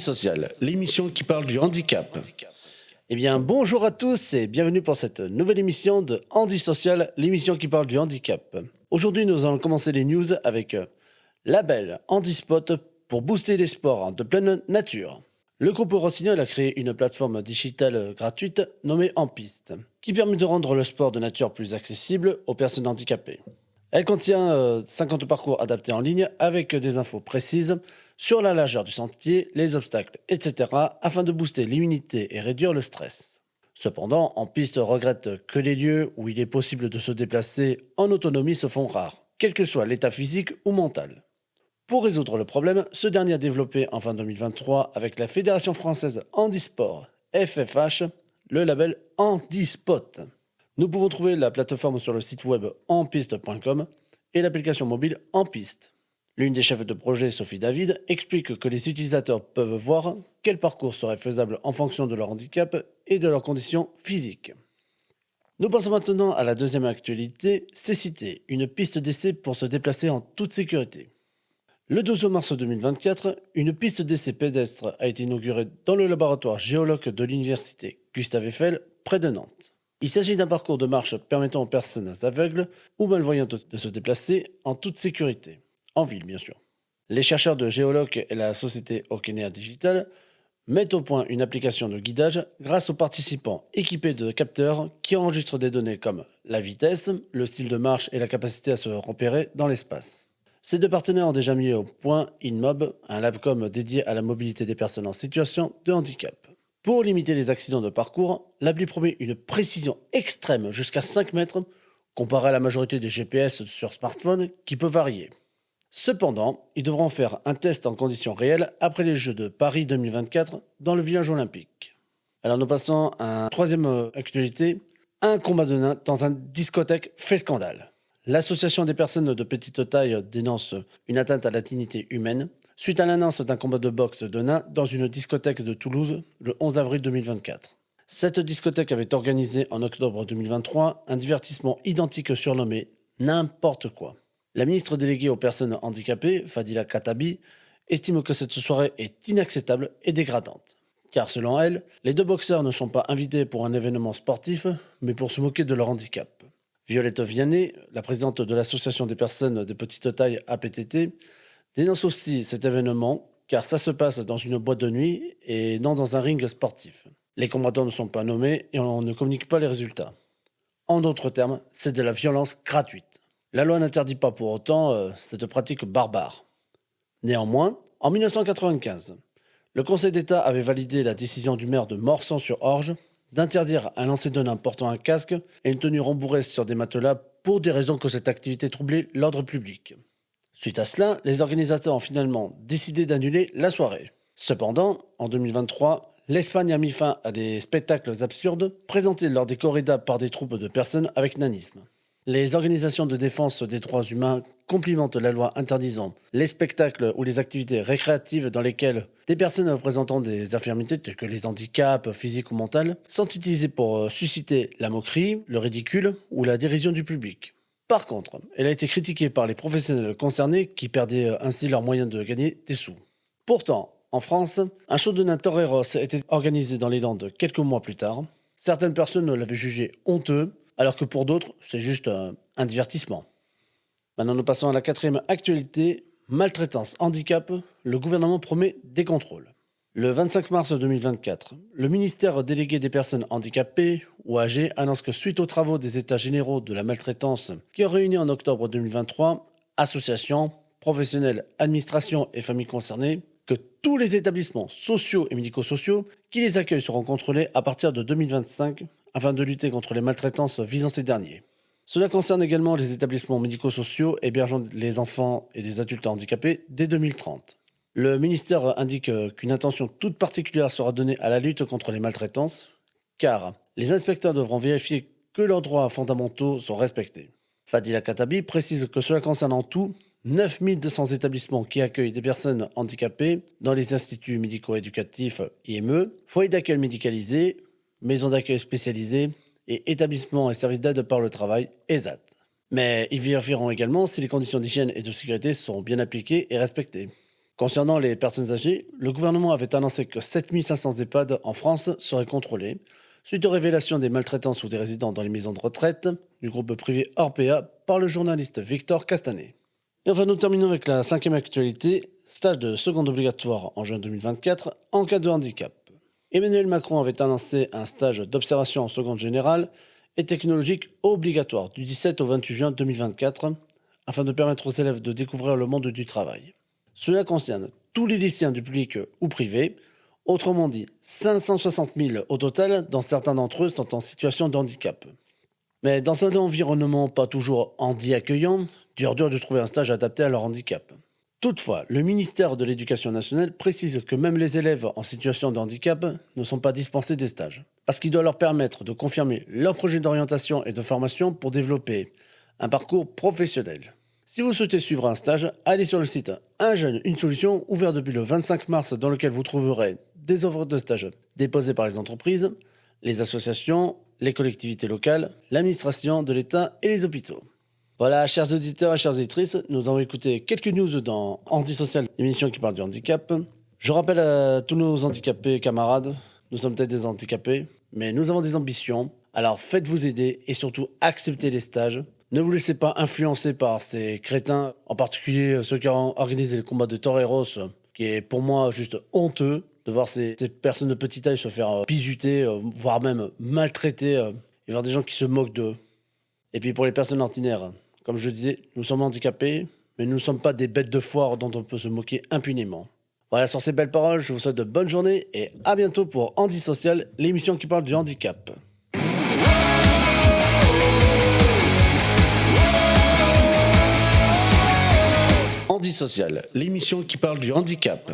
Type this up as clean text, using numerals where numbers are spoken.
Antisocial, l'émission qui parle du handicap. Eh bien, bonjour à tous et bienvenue pour cette nouvelle émission de Antisocial, l'émission qui parle du handicap. Aujourd'hui, nous allons commencer les news avec Label Handispot pour booster les sports de pleine nature. Le groupe Rossignol a créé une plateforme digitale gratuite nommée En Piste, qui permet de rendre le sport de nature plus accessible aux personnes handicapées. Elle contient 50 parcours adaptés en ligne avec des infos précises sur la largeur du sentier, les obstacles, etc. afin de booster l'immunité et réduire le stress. Cependant, En Piste regrette que les lieux où il est possible de se déplacer en autonomie se font rares, quel que soit l'état physique ou mental. Pour résoudre le problème, ce dernier a développé en fin 2023 avec la Fédération française Handisport, FFH, le label Handispot. Nous pouvons trouver la plateforme sur le site web enpiste.com et l'application mobile En Piste. L'une des chefs de projet, Sophie David, explique que les utilisateurs peuvent voir quel parcours serait faisable en fonction de leur handicap et de leurs conditions physiques. Nous passons maintenant à la deuxième actualité, c'est citer une piste d'essai pour se déplacer en toute sécurité. Le 12 mars 2024, une piste d'essai pédestre a été inaugurée dans le laboratoire géologue de l'université Gustave Eiffel, près de Nantes. Il s'agit d'un parcours de marche permettant aux personnes aveugles ou malvoyantes de se déplacer en toute sécurité, en ville bien sûr. Les chercheurs de Géoloc et la société Okenea Digital mettent au point une application de guidage grâce aux participants équipés de capteurs qui enregistrent des données comme la vitesse, le style de marche et la capacité à se repérer dans l'espace. Ces deux partenaires ont déjà mis au point InMob, un labcom dédié à la mobilité des personnes en situation de handicap. Pour limiter les accidents de parcours, l'appli promet une précision extrême jusqu'à 5 mètres, comparée à la majorité des GPS sur smartphone qui peut varier. Cependant, ils devront faire un test en conditions réelles après les Jeux de Paris 2024 dans le village olympique. Alors nous passons à une troisième actualité, un combat de nains dans une discothèque fait scandale. L'association des personnes de petite taille dénonce une atteinte à la dignité humaine suite à l'annonce d'un combat de boxe de nains dans une discothèque de Toulouse le 11 avril 2024. Cette discothèque avait organisé en octobre 2023 un divertissement identique surnommé « N'importe quoi ». La ministre déléguée aux personnes handicapées, Fadila Khattabi, estime que cette soirée est inacceptable et dégradante. Car selon elle, les deux boxeurs ne sont pas invités pour un événement sportif, mais pour se moquer de leur handicap. Violette Vianney, la présidente de l'association des personnes de petite taille APTT, dénonce aussi cet événement car ça se passe dans une boîte de nuit et non dans un ring sportif. Les combattants ne sont pas nommés et on ne communique pas les résultats. En d'autres termes, c'est de la violence gratuite. La loi n'interdit pas pour autant cette pratique barbare. Néanmoins, en 1995, le Conseil d'État avait validé la décision du maire de Morsan-sur-Orge d'interdire un lancer de nains portant un casque et une tenue rembourrée sur des matelas pour des raisons que cette activité troublait l'ordre public. Suite à cela, les organisateurs ont finalement décidé d'annuler la soirée. Cependant, en 2023, l'Espagne a mis fin à des spectacles absurdes présentés lors des corridas par des troupes de personnes avec nanisme. Les organisations de défense des droits humains complimentent la loi interdisant les spectacles ou les activités récréatives dans lesquelles des personnes présentant des infirmités telles que les handicaps physiques ou mentaux sont utilisées pour susciter la moquerie, le ridicule ou la dérision du public. Par contre, elle a été critiquée par les professionnels concernés qui perdaient ainsi leurs moyens de gagner des sous. Pourtant, en France, un show de nains toreros a été organisé dans les Landes quelques mois plus tard. Certaines personnes l'avaient jugé honteux, alors que pour d'autres, c'est juste un divertissement. Maintenant, nous passons à la quatrième actualité, maltraitance, handicap, le gouvernement promet des contrôles. Le 25 mars 2024, le ministère délégué des personnes handicapées ou âgées annonce que suite aux travaux des États généraux de la maltraitance qui ont réuni en octobre 2023, associations, professionnels, administrations et familles concernées, que tous les établissements sociaux et médico-sociaux qui les accueillent seront contrôlés à partir de 2025 afin de lutter contre les maltraitances visant ces derniers. Cela concerne également les établissements médico-sociaux hébergeant les enfants et des adultes handicapés dès 2030. Le ministère indique qu'une attention toute particulière sera donnée à la lutte contre les maltraitances, car les inspecteurs devront vérifier que leurs droits fondamentaux sont respectés. Fadila Khattabi précise que cela concerne en tout 9200 établissements qui accueillent des personnes handicapées dans les instituts médico-éducatifs IME, foyers d'accueil médicalisés, maisons d'accueil spécialisées et établissements et services d'aide par le travail, ESAT. Mais ils vérifieront également si les conditions d'hygiène et de sécurité sont bien appliquées et respectées. Concernant les personnes âgées, le gouvernement avait annoncé que 7500 EHPAD en France seraient contrôlés, suite aux révélations des maltraitances ou des résidents dans les maisons de retraite du groupe privé Orpea par le journaliste Victor Castanet. Et enfin, nous terminons avec la 5e actualité, stage de seconde obligatoire en juin 2024 en cas de handicap. Emmanuel Macron avait annoncé un stage d'observation en seconde générale et technologique obligatoire du 17 au 28 juin 2024 afin de permettre aux élèves de découvrir le monde du travail. Cela concerne tous les lycéens du public ou privé, autrement dit 560 000 au total, dont certains d'entre eux sont en situation de handicap. Mais dans un environnement pas toujours handi-accueillant, dur de trouver un stage adapté à leur handicap. Toutefois, le ministère de l'Éducation nationale précise que même les élèves en situation de handicap ne sont pas dispensés des stages, parce qu'il doit leur permettre de confirmer leur projet d'orientation et de formation pour développer un parcours professionnel. Si vous souhaitez suivre un stage, allez sur le site Un jeune, une solution, ouvert depuis le 25 mars, dans lequel vous trouverez des offres de stage déposées par les entreprises, les associations, les collectivités locales, l'administration de l'État et les hôpitaux. Voilà, chers auditeurs et chères auditrices, nous avons écouté quelques news dans Antisocial, l'émission qui parle du handicap. Je rappelle à tous nos handicapés camarades, nous sommes peut-être des handicapés, mais nous avons des ambitions. Alors faites-vous aider et surtout acceptez les stages. Ne vous laissez pas influencer par ces crétins, en particulier ceux qui ont organisé le combat de Toreros, qui est pour moi juste honteux de voir ces personnes de petite taille se faire bisuter, voire même maltraiter, et voir des gens qui se moquent d'eux. Et puis pour les personnes ordinaires, comme je le disais, nous sommes handicapés, mais nous ne sommes pas des bêtes de foire dont on peut se moquer impunément. Voilà, sur ces belles paroles, je vous souhaite de bonnes journées et à bientôt pour Handisocial, l'émission qui parle du handicap. Handisocial, l'émission qui parle du handicap.